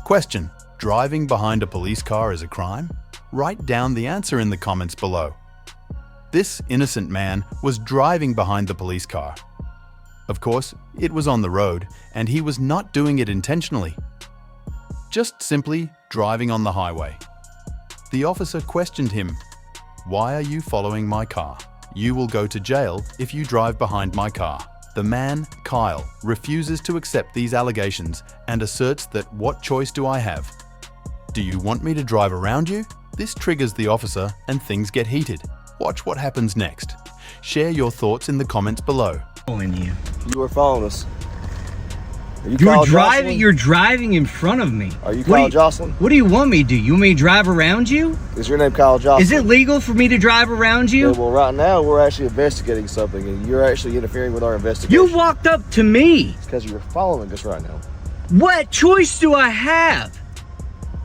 Question: driving behind a police car is a crime? Write down the answer in the comments below. This innocent man was driving behind the police car. Of course, it was on the road, and he was not doing it intentionally. Just simply driving on the highway. The officer questioned him. "Why are you following my car? You will go to jail if you drive behind my car." The man, Kyle, refuses to accept these allegations and asserts that, "What choice do I have? Do you want me to drive around you?" This triggers the officer and things get heated. Watch what happens next. Share your thoughts in the comments below. You were following us. You're driving in front of me. Are you Kyle Jocelyn? What do you want me to do? You want me to drive around you? Is your name Kyle Jocelyn? Is it legal for me to drive around you? Yeah, well, right now we're actually investigating something, and you're actually interfering with our investigation. You walked up to me. It's because you're following us right now. What choice do I have?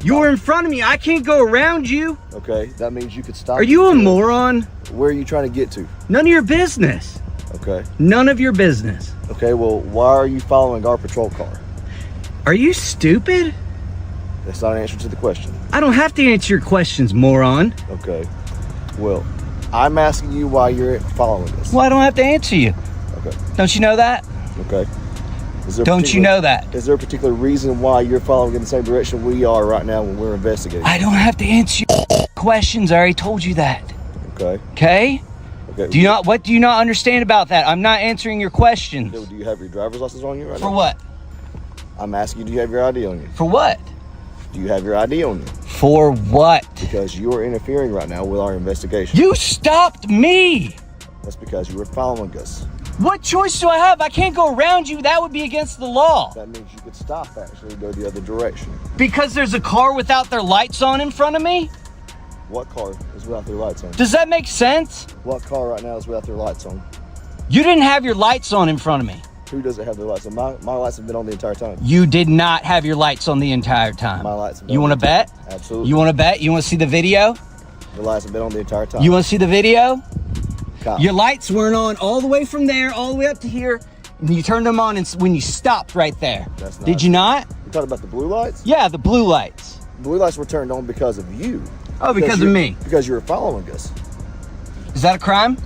You're in front of me. I can't go around you. Okay, that means you could stop. Are you a moron? Where are you trying to get to? None of your business. Okay. None of your business. Okay, well, why are you following our patrol car? Are you stupid? That's not an answer to the question. I don't have to answer your questions, moron. Okay. Well, I'm asking you why you're following us. Well, I don't have to answer you. Okay. Don't you know that? Okay. Don't you know that? Is there a particular reason why you're following in the same direction we are right now when we're investigating? I don't have to answer your questions. I already told you that. Okay. Okay? Okay. What do you not understand about that? I'm not answering your questions. Do you have your driver's license on you right now? For what? I'm asking you, do you have your ID on you? For what? Do you have your ID on you? For what? Because you are interfering right now with our investigation. You stopped me! That's because you were following us. What choice do I have? I can't go around you. That would be against the law. That means you could stop actually and go the other direction. Because there's a car without their lights on in front of me? What car is without their lights on? Does that make sense? What car right now is without their lights on? You didn't have your lights on in front of me. Who doesn't have their lights on? My lights have been on the entire time. You did not have your lights on the entire time. My lights have been You want to bet? Absolutely. You want to bet? You want to see the video? The lights have been on the entire time. You want to see the video? Kyle. Your lights weren't on all the way from there, all the way up to here, and you turned them on when you stopped right there. That's not Did you not? You're talking about the blue lights? Yeah, the blue lights. Blue lights were turned on because of you. Oh, because of me. Because you were following us. Is that a crime?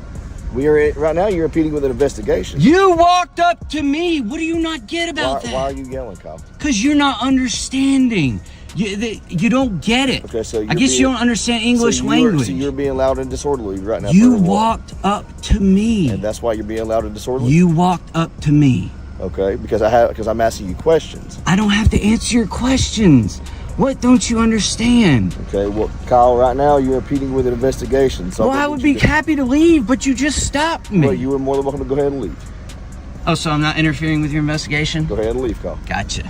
Right now you're impeding with an investigation. You walked up to me. What do you not get about that? Why are you yelling, Kyle? Because you're not understanding. You don't get it. Okay, so I guess you don't understand English language. So you're being loud and disorderly right now. You walked up to me. And that's why you're being loud and disorderly? You walked up to me. Okay, because I'm asking you questions. I don't have to answer your questions. What don't you understand? Okay, well, Kyle, right now you're impeding with an investigation. Well, I would be happy to leave, but you just stopped me. Well, you were more than welcome to go ahead and leave. Oh, so I'm not interfering with your investigation? Go ahead and leave, Kyle. Gotcha.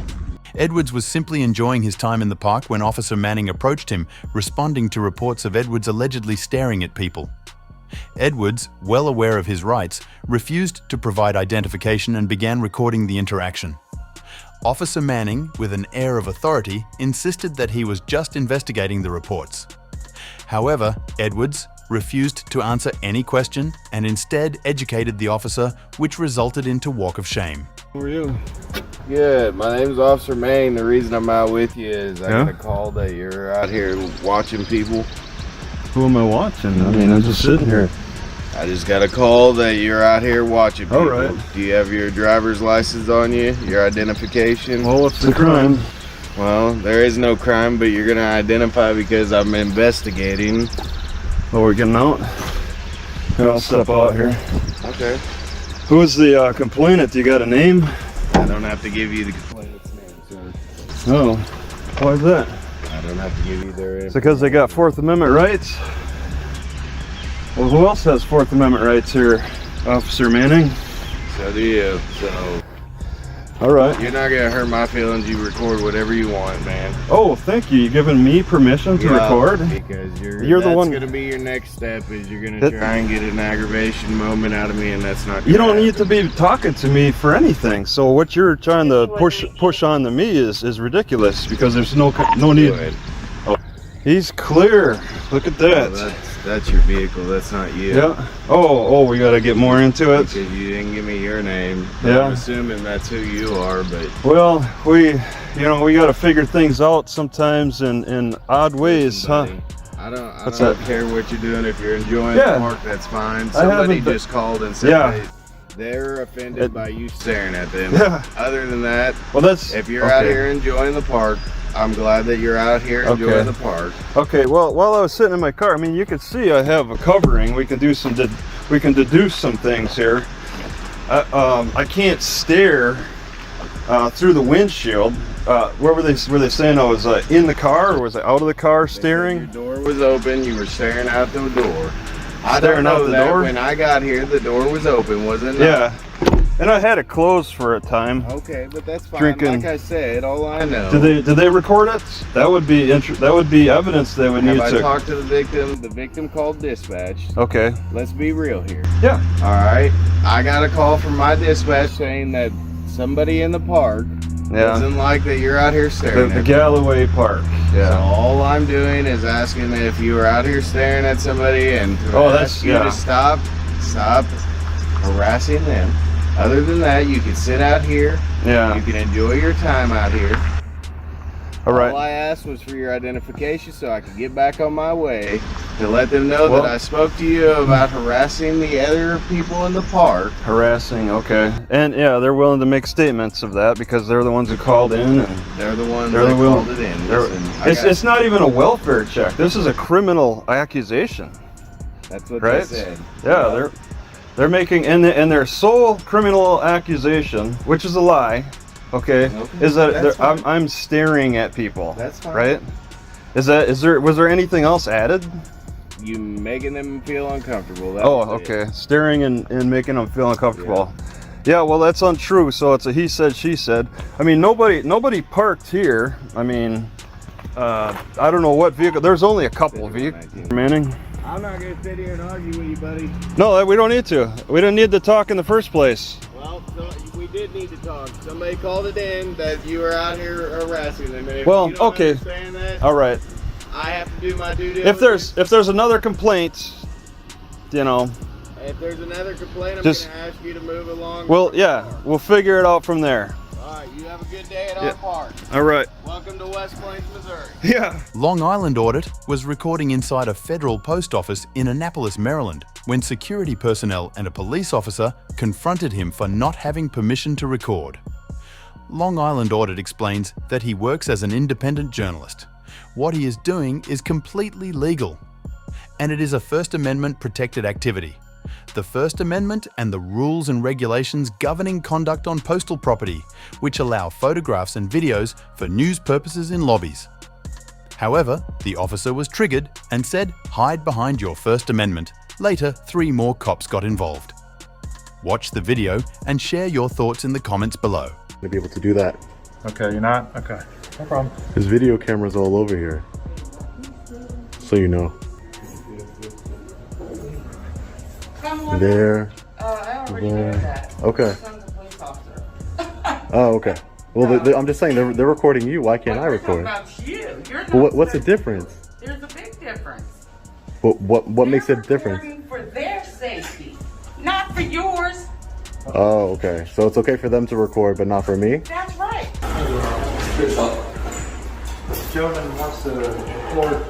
Edwards was simply enjoying his time in the park when Officer Manning approached him, responding to reports of Edwards allegedly staring at people. Edwards, well aware of his rights, refused to provide identification and began recording the interaction. Officer Manning, with an air of authority, insisted that he was just investigating the reports. However, Edwards refused to answer any question and instead educated the officer, which resulted into walk of shame. How are you? Good. My name's Officer Manning. The reason I'm out with you is I got a call that you're out here watching people. Who am I watching? I mean, I'm just sitting here. I just got a call that you're out here watching people. All right. Do you have your driver's license on you? Your identification? Well, what's the crime? Well, there is no crime, but you're going to identify because I'm investigating. Oh, we're getting out? Here, I'll step out here. Okay. Who is the complainant? You got a name? I don't have to give you the complainant's name, sir. Oh, why is that? I don't have to give you their It's because they got Fourth Amendment rights? Well, who else has Fourth Amendment rights here? Officer Manning? So do you. So All right. you're not gonna hurt my feelings. You record whatever you want, man. Oh, thank you. You giving me permission to record? Because You're the one. That's gonna be your next step. Is you're gonna try and get an aggravation moment out of me, and that's not. You don't need to be talking to me for anything. So what you're trying to push on to me is ridiculous because there's no need. Go ahead. Oh, he's clear. Look at that. Oh, That's your vehicle. That's not you. Yeah. Oh, we got to get more into it. Because you didn't give me your name. Yeah. I'm assuming that's who you are, but. Well, we got to figure things out sometimes in odd ways, huh? I don't care what you're doing. If you're enjoying Yeah. the park, that's fine. Somebody just called and said Yeah. they're offended by you staring at them. Yeah. Other than that, Well, that's if you're out here enjoying the park, I'm glad that you're out here enjoying the park. Okay. Well, while I was sitting in my car, I mean, you can see I have a covering. We can deduce some things here. I can't stare through the windshield. Where were they saying I was in the car, or was I out of the car staring? Your door was open. You were staring out the door. I Staring don't know out the that door? when I got here, the door was open, wasn't it? Yeah. And I had it closed for a time. Okay, but that's fine. Drinking. Like I said, all I know. Did they record it? That would be evidence they would need Have to. I talked to the victim? The victim called dispatch. Okay. Let's be real here. Yeah. All right. I got a call from my dispatch saying that somebody in the park doesn't like that you're out here staring The at Galloway Park. So all I'm doing is asking if you were out here staring at somebody and to ask you to stop harassing them. Other than that, you can sit out here. Yeah. You can enjoy your time out here. All right. All I asked was for your identification so I could get back on my way to let them know that I spoke to you about harassing the other people in the park. Harassing, okay. And yeah, they're willing to make statements of that because they're the ones who called in. And they're the ones that called it in. Listen, it's not even a welfare check. This is a criminal accusation. That's what right? they said. Yeah, they're making and their sole criminal accusation, which is a lie. Okay, is that I'm staring at people. That's fine. Right? Was there anything else added? You making them feel uncomfortable. Okay. Staring and making them feel uncomfortable. Yeah, well, that's untrue. So it's a he said, she said. I mean, nobody parked here. I mean, I don't know what vehicle. There's only a couple of vehicles. Manning. I'm not gonna sit here and argue with you, buddy. No, we don't need to. We didn't need to talk in the first place. Well, we did need to talk. Somebody called it in that you were out here harassing them. And if Well, you don't okay. understand that, All right. I have to do my due diligence. If there's another complaint, you know. If there's another complaint, I'm Just- gonna ask you to move along. Well, yeah, we'll figure it out from there. All right, you have a good day at our park. All right. Welcome to West Plains, Missouri. Yeah. Long Island Audit was recording inside a federal post office in Annapolis, Maryland, when security personnel and a police officer confronted him for not having permission to record. Long Island Audit explains that he works as an independent journalist. What he is doing is completely legal, and it is a First Amendment protected activity. The First Amendment and the rules and regulations governing conduct on postal property, which allow photographs and videos for news purposes in lobbies. However, the officer was triggered and said, "Hide behind your First Amendment." Later, 3 more cops got involved. Watch the video and share your thoughts in the comments below. To be able to do that. Okay, you're not? Okay, no problem. There's video cameras all over here. So you know. There. I already know that. Okay. My son's a police officer. Oh, okay. Well, I'm just saying, they're recording you. Why can't I We're talking record? about you. You're not Well, what's the difference? There's a big difference. What makes it different? They're recording for their safety, not for yours. Oh, okay. So it's okay for them to record, but not for me? That's right. This gentleman wants to record,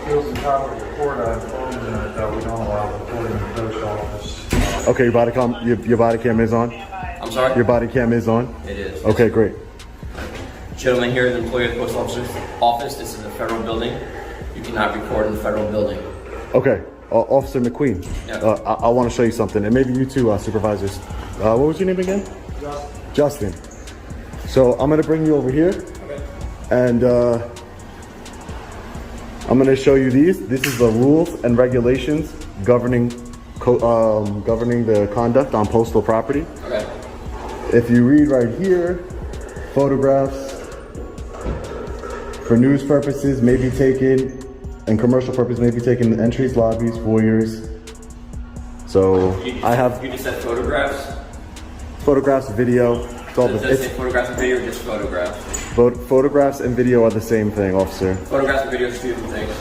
feels entitled to record. I informed him that we don't allow recording in the post office. Okay, your body cam is on? I'm sorry? Your body cam is on? It is. Okay, great. Gentlemen, here is an employee of the post officer's office. This is a federal building. You cannot record in the federal building. Okay, Officer McQueen. Yeah. I want to show you something, and maybe you too, supervisors. What was your name again? Justin. So I'm gonna bring you over here, and I'm gonna show you these. This is the rules and regulations governing the conduct on postal property. Okay. If you read right here, photographs for news purposes may be taken, and commercial purpose may be taken in entries, lobbies, foyers. So You just said photographs? Photographs, video. Does it say photographs and video or just photographs? Photographs and video are the same thing, officer. Photographs and video are 2 different things.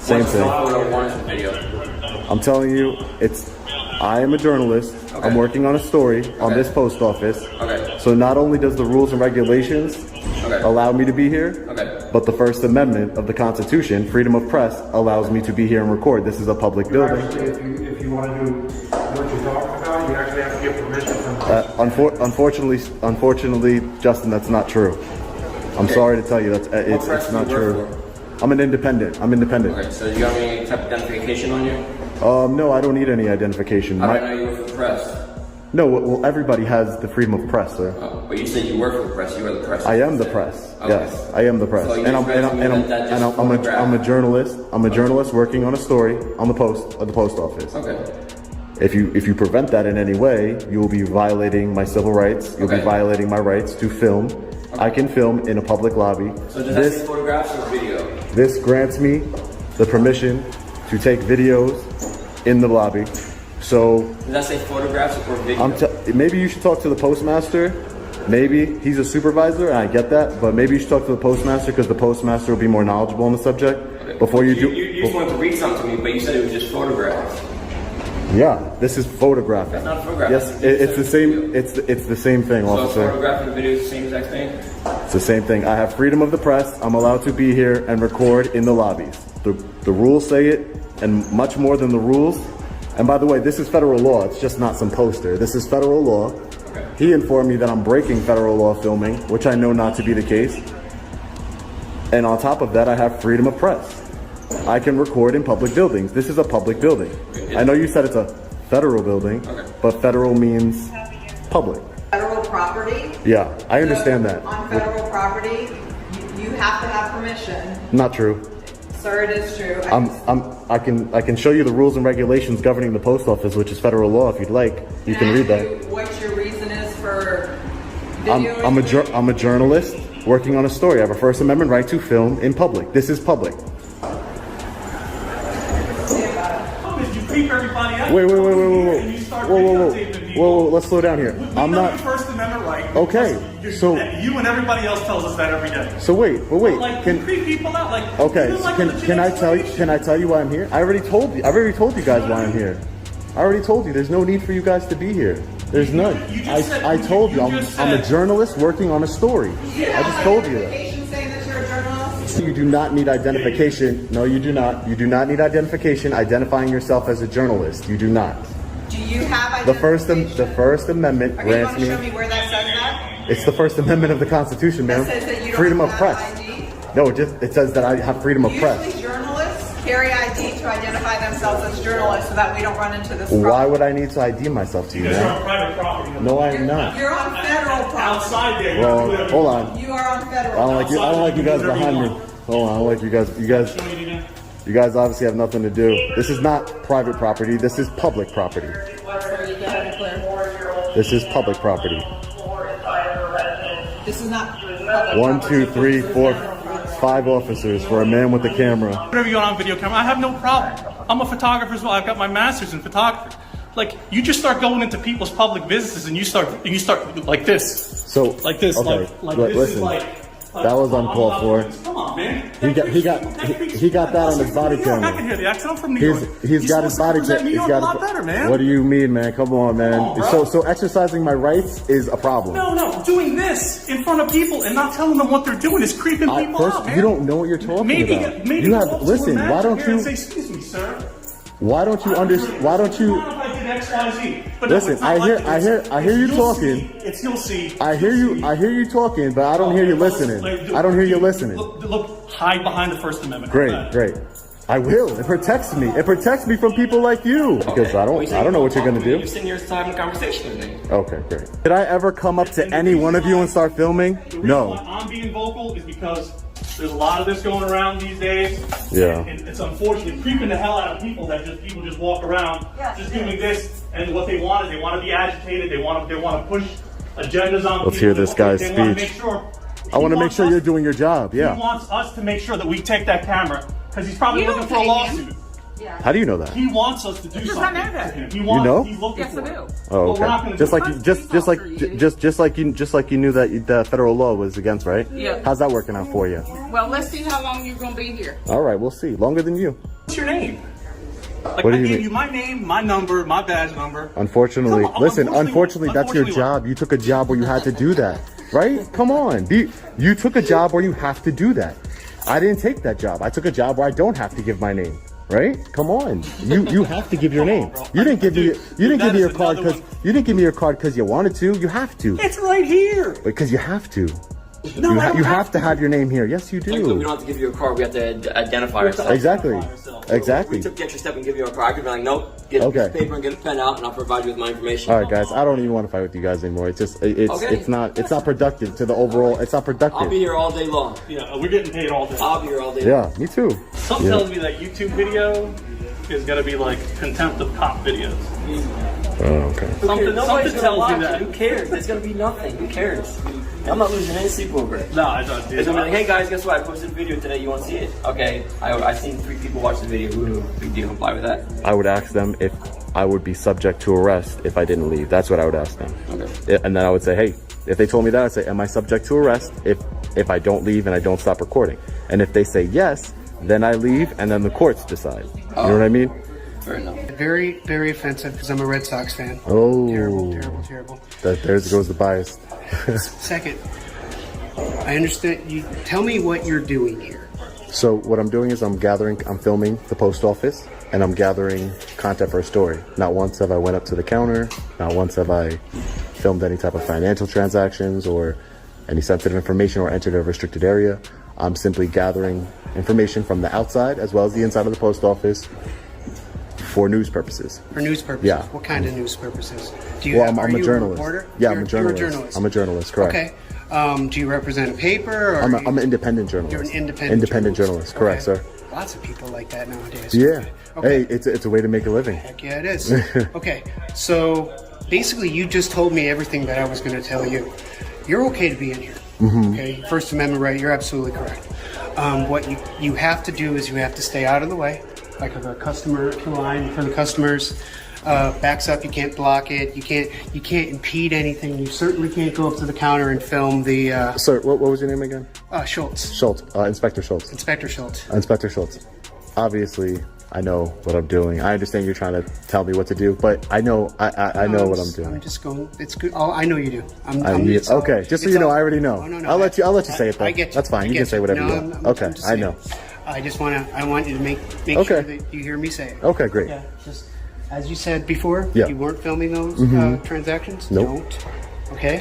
Same One is thing. a photo, one is a video. I'm telling you, I am a journalist. Okay. I'm working on a story on this post office. Okay. So not only does the rules and regulations allow me to be here, but the First Amendment of the Constitution, freedom of press, allows me to be here and record. This is a public building. Actually, if you want to do what you're talking about, you actually have to get permission from Unfortunately, Justin, that's not true. I'm sorry to tell you that it's not true. I'm an independent. Okay, so you got any type of identification on you? No, I don't need any identification. I know you work for the press. No, well, everybody has the freedom of press, sir. Oh, but you said you work for the press. You are the press. I am the press. Okay. Yes, I am the press, So and I'm a journalist. I'm a journalist working on a story on the post office. Okay. If you prevent that in any way, you will be violating my civil rights. You'll be violating my rights to film. I can film in a public lobby. So does that say photographs or video? This grants me the permission to take videos in the lobby. So Does that say photographs or video? maybe you should talk to the postmaster. Maybe he's a supervisor, and I get that. But maybe you should talk to the postmaster because the postmaster will be more knowledgeable on the subject. Okay. Before you just wanted to read something to me, but you said it was just photographs. Yeah, this is photographing. That's not a photograph. Yes, it's the same. It's the same thing, So officer. photographing and video is the same exact thing? It's the same thing. I have freedom of the press. I'm allowed to be here and record in the lobbies. The rules say it, and much more than the rules. And by the way, this is federal law. It's just not some poster. This is federal law. Okay. He informed me that I'm breaking federal law filming, which I know not to be the case. And on top of that, I have freedom of press. I can record in public buildings. This is a public building. I know you said it's a federal building, but federal means public. Federal property. Yeah, I understand that. On federal property, you have to have permission. Not true. Sir, it is true. I can show you the rules and regulations governing the post office, which is federal law. If you'd like, you can read that. What your reason is for videoing? I'm a journalist working on a story. I have a First Amendment right to film in public. This is public. keep everybody out. Wait. And you start videotaping people. Whoa, let's slow down here. I'm not the First Amendment right. Okay, so you and everybody else tells us that every day. So wait. Like, can creep people out? Like, okay, can I tell you why I'm here? I already told you guys why I'm here. I already told you. There's no need for you guys to be here. There's none. I told you. I'm a journalist working on a story. I just told you that. Saying that you're a journalist? You do not need identification. No, you do not. You do not need identification identifying yourself as a journalist. You do not. Do you have identification? The First Amendment grants me. Are you going to show me where that says that? It's the First Amendment of the Constitution, ma'am. That says that you don't freedom of have press. ID? No, it says that I have freedom of press. Usually journalists carry ID to identify themselves as journalists so that we don't run into this problem. Why would I need to ID myself to you, Because you're ma'am? on private property. No, I am not. You're on federal property. Outside there. Well, hold on. You are on federal I don't like you guys behind me. Hold on, I don't like you guys. You guys obviously have nothing to do. This is not private property. This is public property. This is public property. This is not public 1, property. 2, 3, 4, 5 officers for a man with a camera. Whatever you want on video camera, I have no problem. I'm a photographer as well. I've got my master's in photography. Like, you just start going into people's public businesses and you start like this. So like this. Okay, Like this listen. is like That was uncalled for. Come on, man. He got that on his body I can camera. hear the accent. I'm from New York. He's got his body camera. New York a lot better, man. What do you mean, man? Come on, man. Come on, bro. So exercising my rights is a problem. No, doing this in front of people and not telling them what they're doing is creeping people First, out, man. you don't know what you're talking about. Maybe You have go up to listen. a Why don't manager here you? and say, excuse me, sir. Why don't you understand? Why don't you? Listen, I hear you talking. You'll see. I hear you talking, but I don't hear you listening. I don't hear you listening. Look, hide behind the First Amendment. Great. I will. It protects me. It protects me from people like you. Because I don't know what you're gonna do. You're sitting here having a conversation with me. Okay, great. Did I ever come up to any one of you and start filming? The reason No. why I'm being vocal is because there's a lot of this going around these days. Yeah. And it's unfortunately creeping the hell out of people that people just walk around just doing this, and what they want is they want to be agitated, they want to push agendas on people. Let's hear this guy's They want to speech. make sure I want to make sure you're doing your job. He Yeah. wants us to make sure that we take that camera because he's probably looking for a lawsuit. How do you know that? He wants us to do something. I know that. He wants, You know? He's looking Yes, for I it. do. Oh, But we're not okay. gonna Just do like it. just like you knew that the federal law was against, right? Yeah. How's that working out for you? Well, let's see how long you're going to be here. All right, we'll see. Longer than you. What's your name? Like, What do I you gave mean? you my name, my number, my badge number. Unfortunately, Come on, listen, unfortunately, that's your what? job. You took a job where you had to do that, right? Come on. You took a job where you have to do that. I didn't take that job. I took a job where I don't have to give my name, right? Come on. You have to give your name. You didn't give me your card because you wanted to. You have to. It's right here. Because you have to. No, you have to have your name here. Yes, you We do. don't have to give you a card. We have to identify ourselves. Exactly. Exactly. We took the extra step and give you a card. I could be like, nope, get a piece of paper and get a pen out, and I'll provide you with my information. All right, guys. I don't even want to fight with you guys anymore. It's just it's not productive to the overall. It's not productive. I'll be here all day long. Yeah, we're getting paid all day. I'll be here all day Yeah, long. me too. Something tells me that YouTube video is gonna be like contempt of cop videos. Oh, okay. Something tells me that. Who cares? There's gonna be nothing. Who cares? I'm not losing any sleep over it. No, I don't. It's gonna be like, hey guys, guess what? I posted a video today. You want to see it? Okay. I've seen 3 people watch the video. Ooh, big deal. Comply with that. I would ask them if I would be subject to arrest if I didn't leave. That's what I would ask them. Okay. And then I would say, hey, if they told me that, I'd say, am I subject to arrest if I don't leave and I don't stop recording? And if they say yes, then I leave and then the courts decide. You know what I mean? Fair enough. Very, very offensive because I'm a Red Sox fan. Oh. Terrible. There goes the bias. Second, I understand. You tell me what you're doing here. So what I'm doing is I'm filming the post office and I'm gathering content for a story. Not once have I went up to the counter. Not once have I filmed any type of financial transactions or any sensitive information or entered a restricted area. I'm simply gathering information from the outside as well as the inside of the post office for news purposes. For news purposes? Yeah. What kind of news purposes? I'm a journalist. Reporter? Yeah, I'm a journalist. I'm a journalist, correct. Okay. Do you represent a paper? Or I'm an independent journalist. You're an independent journalist, correct, sir. Lots of people like that nowadays. Yeah. Okay. Hey, it's a way to make a living. Heck yeah, it is. Okay, so basically you just told me everything that I was going to tell you. You're okay to be in here. Mm-hmm. Okay, First Amendment right, you're absolutely correct. What you have to do is you have to stay out of the way. Like the customer line for the customers backs up, you can't block it. You can't impede anything. You certainly can't go up to the counter and film the. Sir, what was your name again? Schultz. Schultz. Inspector Schultz. Inspector Schultz. Inspector Schultz. Obviously, I know what I'm doing. I understand you're trying to tell me what to do, but I know I know what I'm doing. I'm just going. It's good. I know you do. Okay, just so you know, I already know. No, I'll let you say it though. I get you. That's fine. You can say whatever you want. Okay, I know. I want you to make sure that you hear me say it. Okay, great. Yeah, just as you said before, Yeah. you weren't filming those transactions. Nope. Don't. Okay.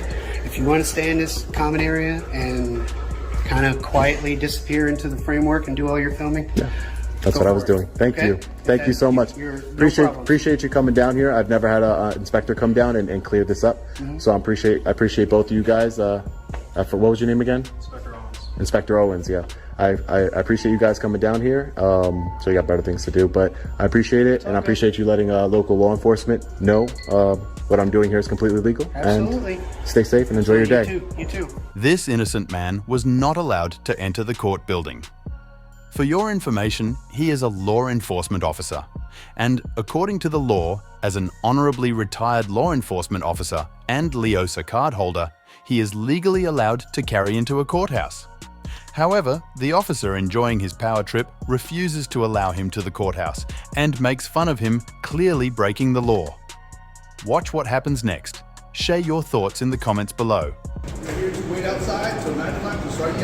If you want to stay in this common area and kind of quietly disappear into the framework and do all your filming. Yeah. That's what I was doing. Thank you. Thank you so much. Appreciate you coming down here. I've never had an inspector come down and clear this up. So I appreciate both of you guys. What was your name again? Inspector Owens. Inspector Owens, yeah. I appreciate you guys coming down here. So you got better things to do, but I appreciate it, and I appreciate you letting local law enforcement know what I'm doing here is completely legal. Absolutely. And stay safe and enjoy your day. You too. This innocent man was not allowed to enter the court building. For your information, he is a law enforcement officer, and according to the law, as an honorably retired law enforcement officer and LEOSA card holder, he is legally allowed to carry into a courthouse. However, the officer enjoying his power trip refuses to allow him to the courthouse and makes fun of him, clearly breaking the law. Watch what happens next. Share your thoughts in the comments below. Wait outside till 9 o'clock to start.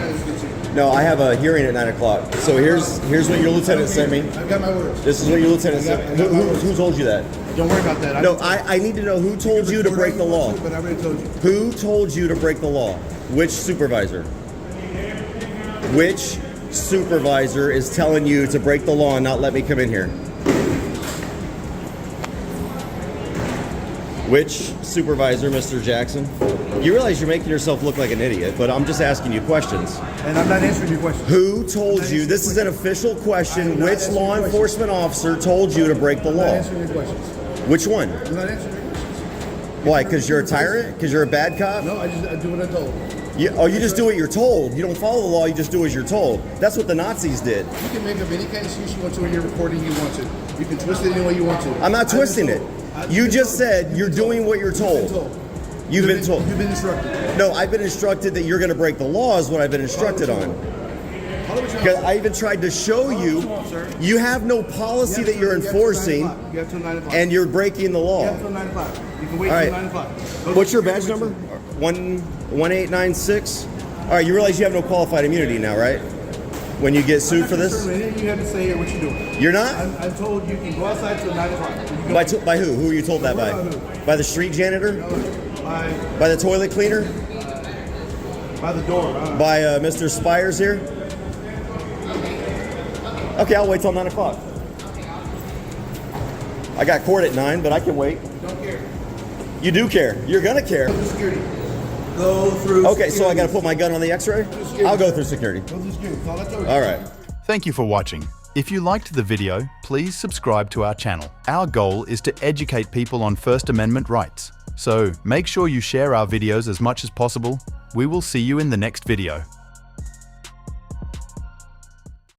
No, I have a hearing at 9 o'clock. So here's what your lieutenant sent me. I've got my orders. This is what your lieutenant sent me. Who told you that? Don't worry about that. No, I need to know who told you to break the law. But I already told you. Who told you to break the law? Which supervisor? Which supervisor is telling you to break the law and not let me come in here? Which supervisor, Mr. Jackson? You realize you're making yourself look like an idiot, but I'm just asking you questions. And I'm not answering your questions. Who told you? This is an official question. Which law enforcement officer told you to break the I'm law? not answering your questions. Which one? I'm not answering your questions. Why? Because you're a tyrant? Because you're a bad cop? No, I do what I'm told. You just do what you're told. You don't follow the law, you just do as you're told. That's what the Nazis did. You can make up any kind of excuse you want to when you're recording you want to. You can twist it any way you want to. I'm not twisting it. You just said you're doing what you're told. You've been told. You've been instructed. No, I've been instructed that you're going to break the law is what I've been instructed on. Because I even tried to show you, you have no policy that you're enforcing, You have till 9 o'clock. and you're breaking the law. You have till 9 o'clock. You can wait All till right. 9 o'clock. What's your badge number? 1896. All right, you realize you have no qualified immunity now, right? When you get sued for this, You have to say here what you're doing. you're not. I'm told you can go outside till 9 o'clock. By who? Who are you told that by? By the street janitor? By the toilet cleaner? By the door. By Mr. Spires here? Okay, I'll wait till 9 o'clock. I got court at 9, but I can wait. Don't care. You do care. You're gonna care. Security. Go through. Okay, so I gotta put my gun on the X-ray? I'll go through security. Go through security. That's all I told you. All right. Thank you for watching. If you liked the video, please subscribe to our channel. Our goal is to educate people on First Amendment rights. So make sure you share our videos as much as possible. We will see you in the next video.